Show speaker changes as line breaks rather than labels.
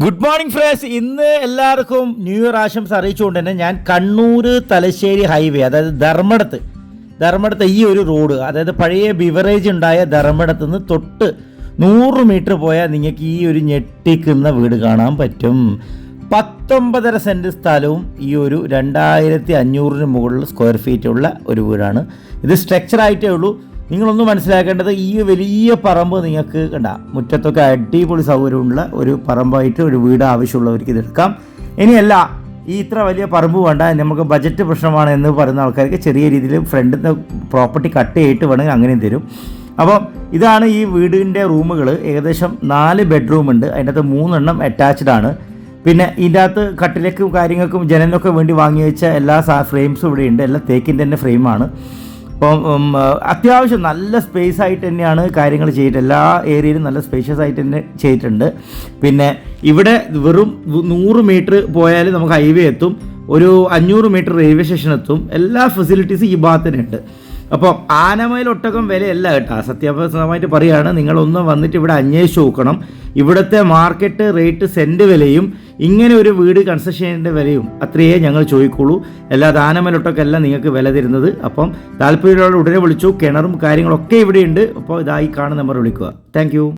Good morning friends. ഇന്ന് എല്ലാവർക്കും new year ആശംസ അറിയിച്ചുകൊണ്ട് തന്നെ ഞാൻ കണ്ണൂർ തലശ്ശേരി ഹൈവേ, അതായത് ധർമ്മടത്ത് ഈ ഒരു റോഡ്, അതായത് പഴയ ബിവറേജ് ഉണ്ടായ ധർമ്മടത്ത് നിന്ന് തൊട്ട് 100 മീറ്റർ പോയാൽ നിങ്ങൾക്ക് ഈ ഒരു ഞെട്ടിക്കുന്ന വീട് കാണാൻ പറ്റും. 19.5 സെൻറ്റ് സ്ഥലവും ഈ ഒരു 2500 മുകളിൽ സ്ക്വയർ ഫീറ്റുള്ള ഒരു വീടാണ്. ഇത് സ്ട്രക്ചറായിട്ടേ ഉള്ളൂ. നിങ്ങളൊന്ന് മനസ്സിലാക്കേണ്ടത്, ഈ വലിയ പറമ്പ് നിങ്ങൾക്ക് കണ്ട മുറ്റത്തൊക്കെ അടിപൊളി സൗകര്യമുള്ള ഒരു പറമ്പായിട്ട് ഒരു വീട് ആവശ്യമുള്ളവർക്ക് ഇതെടുക്കാം. ഇനിയല്ല ഈ ഇത്ര വലിയ പറമ്പ് വേണ്ട, നമുക്ക് ബജറ്റ് പ്രശ്നമാണ് എന്ന് പറയുന്ന ആൾക്കാർക്ക് ചെറിയ രീതിയിൽ ഫ്രണ്ടിൽ നിന്ന് പ്രോപ്പർട്ടി കട്ട് ചെയ്തിട്ട് വേണമെങ്കിൽ അങ്ങനെയും തരും. അപ്പം ഇതാണ് ഈ വീടിൻ്റെ റൂമുകൾ. ഏകദേശം 4 ബെഡ്റൂം ഉണ്ട്. അതിൻ്റെ അകത്ത് 3 എണ്ണം അറ്റാച്ച്ഡ് ആണ്. പിന്നെ ഇതിൻ്റെ അകത്ത് കട്ടിലേക്കും കാര്യങ്ങൾക്കും ജനലിനൊക്കെ വേണ്ടി വാങ്ങി വെച്ച എല്ലാ ഫ്രെയിംസും ഇവിടെ ഉണ്ട്. എല്ലാം തേക്കിൻ്റെ തന്നെ ഫ്രെയിമാണ്. അപ്പം അത്യാവശ്യം നല്ല സ്പേസ് ആയിട്ട് തന്നെയാണ് കാര്യങ്ങൾ ചെയ്തിട്ട്, എല്ലാ ഏരിയയിലും നല്ല സ്പേഷ്യസ് ആയിട്ട് തന്നെ ചെയ്തിട്ടുണ്ട്. പിന്നെ ഇവിടെ വെറും 100 മീറ്റർ പോയാൽ നമുക്ക് ഹൈവേ എത്തും, ഒരു 500 മീറ്റർ റെയിൽവേ സ്റ്റേഷൻ എത്തും. എല്ലാ ഫെസിലിറ്റീസും ഈ ഭാഗത്തിനുണ്ട്. അപ്പോൾ ആനമയിൽ ഒട്ടകം വിലയല്ല കേട്ടോ, സത്യസന്ധമായിട്ട് പറയുകയാണ്. നിങ്ങളൊന്ന് വന്നിട്ട് ഇവിടെ അന്വേഷിച്ച് നോക്കണം. ഇവിടുത്തെ മാർക്കറ്റ് റേറ്റ് സെൻറ്റ് വിലയും ഇങ്ങനെ ഒരു വീട് കൺസ്ട്രക്ഷൻ ചെയ്യേണ്ട വിലയും അത്രയേ ഞങ്ങൾ ചോദിക്കുള്ളൂ. അല്ലാതെ ആനമലൊട്ടൊക്കെല്ലാം നിങ്ങൾക്ക് വില തരുന്നത്. അപ്പം താല്പര്യമുള്ള ഉടനെ വിളിച്ചു. കിണറും കാര്യങ്ങളൊക്കെ ഇവിടെയുണ്ട്. അപ്പോൾ ഇതായി കാണുന്ന നമ്പർ വിളിക്കുക. താങ്ക്